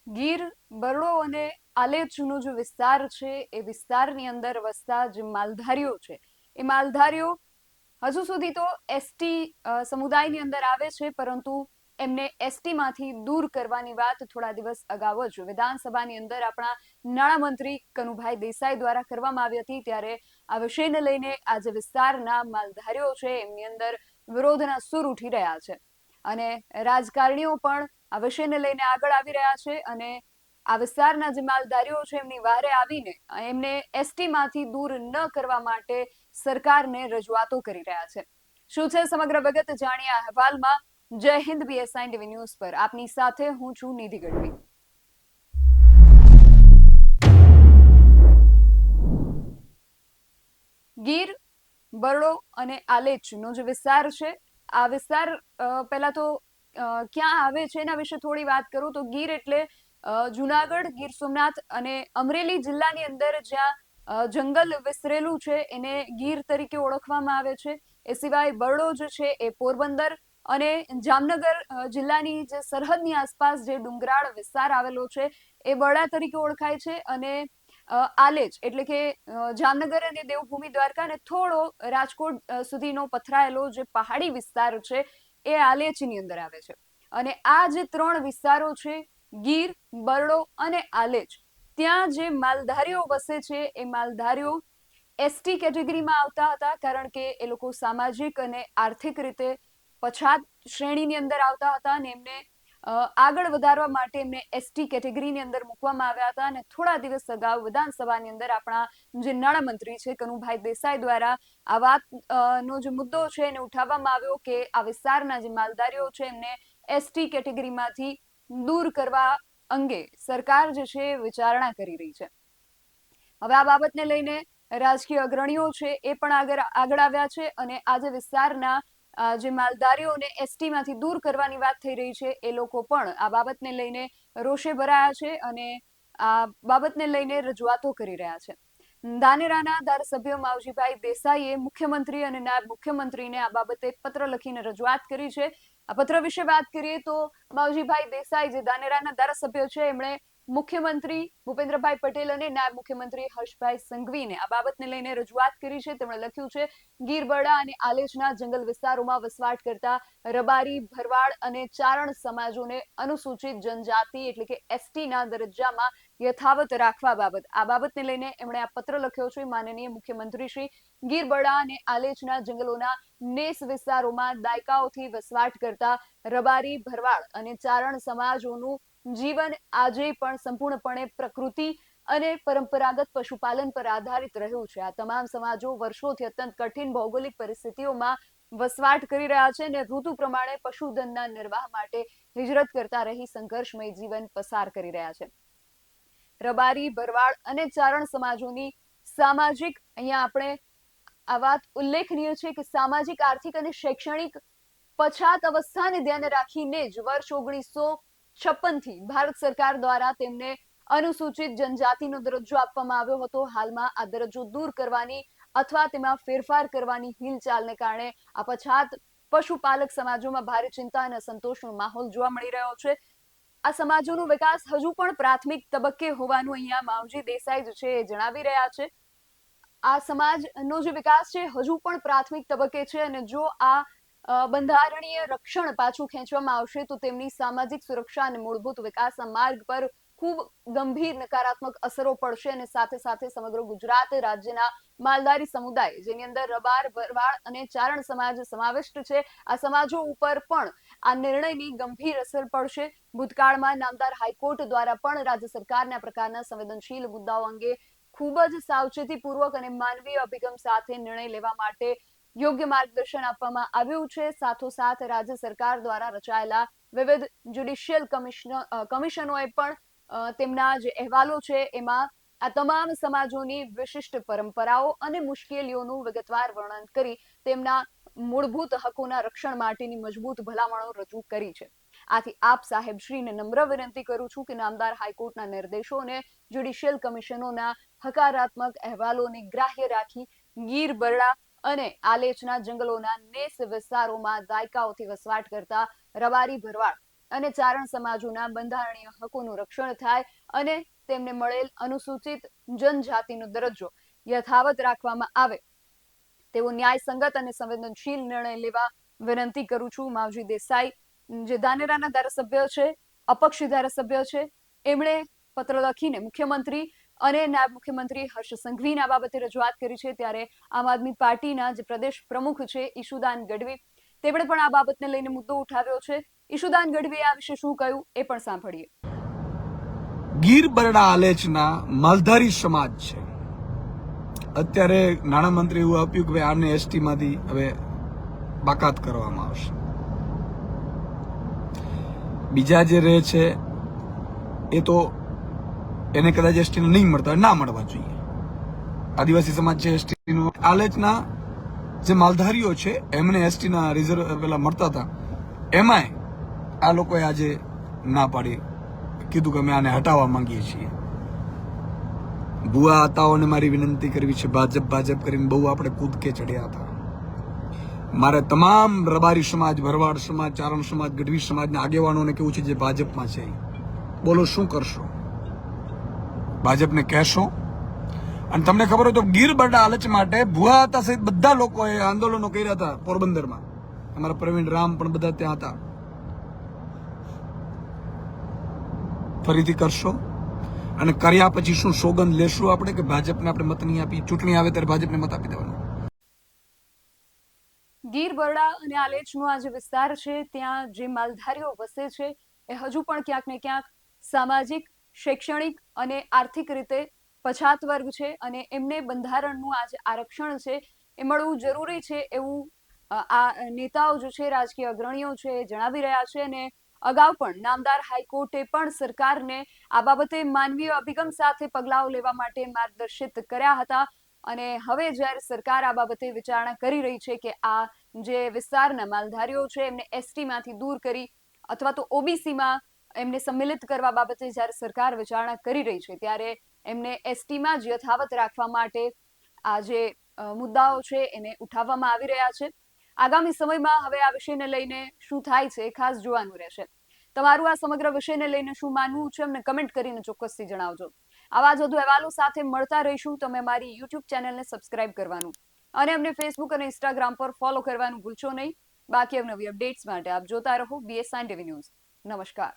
ગીર બરડો અને આલેચનો જે વિસ્તાર છે એ વિસ્તારની અંદર વસતા જે માલધારીઓ છે એ માલધારીઓ હજુ સુધી તો એસટી સમુદાયની અંદર આવે છે, પરંતુ એમને એસટી માંથી દૂર કરવાની વાત થોડા દિવસ અગાઉ જ વિધાનસભાની અંદર આપણા નાણામંત્રી કનુભાઈ દેસાઈ દ્વારા કરવામાં આવી હતી। ત્યારે આ વિષયને લઈને આજે વિસ્તારના માલધારીઓ છે એમની અંદર વિરોધના સૂર ઉઠી રહ્યા છે અને રાજકારણીઓ પણ આ વિષયને લઈને આગળ આવી રહ્યા છે અને આ વિસ્તારના જે માલધારીઓ છે એમની વારે આવીને એમને એસટી માંથી દૂર ન કરવા માટે સરકારને રજૂઆતો કરી રહ્યા છે। શું છે સમગ્ર વિગત જાણીએ આ અહેવાલમાં। જય હિન્દ બીએસઆઈ ટીવી ન્યૂઝ પર આપની સાથે હું છું નિધિ ગઢવી। ગીર બરડો અને આલેચનો જે વિસ્તાર છે આ વિસ્તાર પહેલા તો ક્યાં આવે છે એના વિશે થોડી વાત કરું તો ગીર એટલે જુનાગઢ, ગીર સોમનાથ અને અમરેલી જિલ્લાની અંદર જ્યાં જંગલ વિસ્તરેલું છે એને ગીર તરીકે ઓળખવામાં આવે છે। એ સિવાય બરડો જે છે એ પોરબંદર અને જામનગર જિલ્લાની જે સરહદની આસપાસ જે ડુંગરાળ વિસ્તાર આવેલો છે એ બરડા તરીકે ઓળખાય છે અને આલેચ એટલે કે જામનગર અને દેવભૂમિ દ્વારકા અને થોડો રાજકોટ સુધીનો પથરાયેલો જે પહાડી વિસ્તાર છે એ આલેચની અંદર આવે છે અને આ જે ત્રણ વિસ્તારો છે ગીર, બરડો અને આલેચ, ત્યાં જે માલધારીઓ વસે છે એ માલધારીઓ એસટી કેટેગરીમાં આવતા હતા, કારણ કે એ લોકો સામાજિક અને આર્થિક રીતે પછાત શ્રેણીની અંદર આવતા હતા અને એમને આગળ વધારવા માટે એમને એસટી કેટેગરીની અંદર મૂકવામાં આવ્યા હતા અને થોડા દિવસ અગાઉ વિધાનસભાની અંદર આપણા જે નાણામંત્રી છે કનુભાઈ દેસાઈ દ્વારા આ વાત નો જે મુદ્દો છે એને ઉઠાવવામાં આવ્યો કે આ વિસ્તારના જે માલધારીઓ છે એમને એસટી કેટેગરીમાંથી દૂર કરવા અંગે સરકાર જે છે વિચારણા કરી રહી છે। હવે આ બાબતને લઈને રાજકીય અગ્રણીઓ છે એ પણ આગળ આવ્યા છે અને આજે વિસ્તારના જે માલધારીઓને એસટી માંથી દૂર કરવાની વાત થઈ રહી છે એ લોકો પણ આ બાબતને લઈને રોષે ભરાયા છે અને આ બાબતને લઈને રજૂઆતો કરી રહ્યા છે। ધાનેરાના ધારાસભ્ય માવજીભાઈ દેસાઈએ મુખ્યમંત્રી અને નાયબ મુખ્યમંત્રીને આ બાબતે પત્ર લખીને રજૂઆત કરી છે। આ પત્ર વિશે વાત કરીએ તો માવજીભાઈ દેસાઈ જે ધાનેરાના ધારાસભ્ય છે એમણે મુખ્યમંત્રી ભૂપેન્દ્રભાઈ પટેલ અને નાયબ મુખ્યમંત્રી હર્ષભાઈ સંઘવીને આ બાબતને લઈને રજૂઆત કરી છે। તેમણે લખ્યું છે ગીર બરડા અને આલેચના જંગલ વિસ્તારોમાં વસવાટ કરતા રબારી, ભરવાડ અને ચારણ સમાજોને અનુસૂચિત જનજાતિ એટલે કે એસટી ના દરજ્જામાં યથાવત રાખવા બાબત આ બાબતને લઈને એમણે આ પત્ર લખ્યો છે માનનીય મુખ્યમંત્રી શ્રી। ગીર બરડા અને આલેચના જંગલોના નેસ વિસ્તારોમાં દાયકાઓથી વસવાટ કરતા રબારી, ભરવાડ અને ચારણ સમાજોનું જીવન આજે પણ સંપૂર્ણપણે પ્રકૃતિ અને પરંપરાગત પશુપાલન પર આધારિત રહ્યું છે। આ તમામ સમાજો વર્ષોથી અત્યંત કઠિન ભૌગોલિક પરિસ્થિતિઓમાં વસવાટ કરી રહ્યા છે અને ઋતુ પ્રમાણે પશુધનના નિર્વાહ માટે હિજરત કરતા રહી સંઘર્ષમય જીવન પસાર કરી રહ્યા છે। રબારી, ભરવાડ અને ચારણ સમાજોની સામાજિક અહીંયા આપણે આ વાત ઉલ્લેખનીય છે કે સામાજિક, આર્થિક અને શૈક્ષણિક પછાત અવસ્થાને ધ્યાને રાખીને જ વર્ષ 1956 થી ભારત સરકાર દ્વારા તેમને અનુસૂચિત જનજાતિનો દરજ્જો આપવામાં આવ્યો હતો। હાલમાં આ દરજ્જો દૂર કરવાની અથવા તેમાં ફેરફાર કરવાની હિલચાલને કારણે આ પછાત પશુપાલક સમાજોમાં ભારે ચિંતા અને અસંતોષનો માહોલ જોવા મળી રહ્યો છે। આ સમાજોનો વિકાસ હજુ પણ પ્રાથમિક તબક્કે હોવાનું અહીંયા માવજી દેસાઈ જે છે એ જણાવી રહ્યા છે। આ સમાજનો જે વિકાસ છે હજુ પણ પ્રાથમિક તબક્કે છે અને જો આ બંધારણીય રક્ષણ પાછું ખેંચવામાં આવશે તો તેમની સામાજિક સુરક્ષા અને મૂળભૂત વિકાસના માર્ગ પર ખૂબ ગંભીર નકારાત્મક અસરો પડશે અને સાથે સાથે સમગ્ર ગુજરાત રાજ્યના માલધારી સમુદાય જેની અંદર રબાર, ભરવાડ અને ચારણ સમાજ સમાવિષ્ટ છે આ સમાજો ઉપર પણ આ નિર્ણયની ગંભીર અસર પડશે। ભૂતકાળમાં નામદાર હાઈકોર્ટ દ્વારા પણ રાજ્ય સરકારના પ્રકારના સંવેદનશીલ મુદ્દાઓ અંગે ખૂબ જ સાવચેતીપૂર્વક અને માનવીય અભિગમ સાથે નિર્ણય લેવા માટે યોગ્ય માર્ગદર્શન આપવામાં આવ્યું છે। સાથોસાથ રાજ્ય સરકાર દ્વારા રચાયેલા વિવિધ જ્યુડિશિયલ કમિશનોએ પણ તેમના જે અહેવાલો છે એમાં આ તમામ સમાજોની વિશિષ્ટ પરંપરાઓ અને મુશ્કેલીઓનું વિગતવાર વર્ણન કરી તેમના મૂળભૂત હકોના રક્ષણ માટેની મજબૂત ભલામણો રજૂ કરી છે। આથી આપ સાહેબશ્રીને નમ્ર વિનંતી કરું છું કે નામદાર હાઈકોર્ટના નિર્દેશોને જ્યુડિશિયલ કમિશનોના હકારાત્મક અહેવાલોને ગ્રાહ્ય રાખી ગીર, બરડા અને આલેચના જંગલોના નેસ વિસ્તારોમાં દાયકાઓથી વસવાટ કરતા રબારી, ભરવાડ અને ચારણ સમાજોના બંધારણીય હકોનું રક્ષણ થાય અને તેમને મળેલ અનુસૂચિત જનજાતિનો દરજ્જો યથાવત રાખવામાં આવે તેવો ન્યાયસંગત અને સંવેદનશીલ નિર્ણય લેવા વિનંતી કરું છું. માવજી દેસાઈ જે ધાનેરાના ધારાસભ્ય છે, અપક્ષી ધારાસભ્ય છે, એમણે પત્ર લખીને મુખ્યમંત્રી અને નાયબ મુખ્યમંત્રી હર્ષ સંઘવીને આ બાબતે રજૂઆત કરી છે. ત્યારે આમ આદમી પાર્ટીના જે પ્રદેશ પ્રમુખ છે ઈશુદાન ગઢવી, તેમણે પણ આ બાબતને લઈને મુદ્દો ઉઠાવ્યો છે. ઈશુદાન ગઢવીએ આ વિશે શું કહ્યું એ પણ સાંભળીએ. ગીર બરડા આલેચના માલધારી સમાજ છે. અત્યારે નાણામંત્રી એવું આપ્યું કે આને એસટી માંથી હવે બાકાત કરવામાં આવશે. બીજા જે રહે છે એ તો એને કદાચ એસટી નહીં મળતા, ના મળવા જોઈએ. આદિવાસી સમાજ છે એસટી નો. આલેચના જે માલધારીઓ છે એમને એસટી ના રિઝર્વ પેલા મળતા હતા, એમાંય આ લોકોએ આજે ના પાડી, કીધું કે અમે આને હટાવવા માંગીએ છીએ. ભુવા હતાઓને મારી વિનંતી કરવી છે, ભાજપ કરીને બહુ આપણે કૂદકે ચડ્યા હતા. મારે તમામ રબારી સમાજ, ભરવાડ સમાજ, ચારણ સમાજ, ગઢવી સમાજના આગેવાનોને કેવું છે જે ભાજપમાં છે, બોલો શું કરશો? ભાજપને કહેશો? અને તમને ખબર હોય તો ગીર બરડા આલેચ માટે ભુવા હતા સહિત બધા લોકોએ આંદોલનો કર્યા હતા પોરબંદરમાં. અમારા પ્રવીણ રામ પણ બધા ત્યાં હતા. ફરીથી કરશો? અને કર્યા પછી શું સોગંદ લેશું આપણે કે ભાજપને આપણે મત નહીં આપી? ચૂંટણી આવે ત્યારે ભાજપને મત આપી દેવાનો. ગીર બરડા અને આલેચનો આ જે વિસ્તાર છે ત્યાં જે માલધારીઓ વસે છે એ હજુ પણ ક્યાંક ને ક્યાંક સામાજિક, શૈક્ષણિક અને આર્થિક રીતે પછાત વર્ગ છે અને એમને બંધારણનું આ જે આરક્ષણ છે એ મળવું જરૂરી છે એવું આ નેતાઓ જે છે, રાજકીય અગ્રણીઓ છે, એ જણાવી રહ્યા છે. અને અગાઉ પણ નામદાર હાઈકોર્ટે પણ સરકારને આ બાબતે માનવીય અભિગમ સાથે પગલાઓ લેવા માટે માર્ગદર્શિત કર્યા હતા. અને હવે જ્યારે સરકાર આ બાબતે વિચારણા કરી રહી છે કે આ જે વિસ્તારના માલધારીઓ છે એમને એસટીમાંથી દૂર કરી અથવા તો ઓબીસીમાં એમને સંમિલિત કરવા બાબતે જ્યારે સરકાર વિચારણા કરી રહી છે, ત્યારે એમને એસટીમાં જ યથાવત રાખવા માટે આ જે મુદ્દાઓ છે એને ઉઠાવવામાં આવી રહ્યા છે. આગામી સમયમાં હવે આ વિષયને લઈને શું થાય છે ખાસ જોવાનું રહેશે. તમારું આ સમગ્ર વિષયને લઈને શું માનવું છે અમને કમેન્ટ કરીને ચોક્કસથી જણાવજો. આવા જ વધુ અહેવાલો સાથે મળતા રહીશું. તમે મારી યુટ્યુબ ચેનલને સબસ્ક્રાઇબ કરવાનું અને અમને ફેસબુક અને ઇન્સ્ટાગ્રામ પર ફોલો કરવાનું ભૂલશો નહીં. બાકી અવનવી અપડેટ્સ માટે આપ જોતા રહો BS9 TV ન્યૂઝ. નમસ્કાર.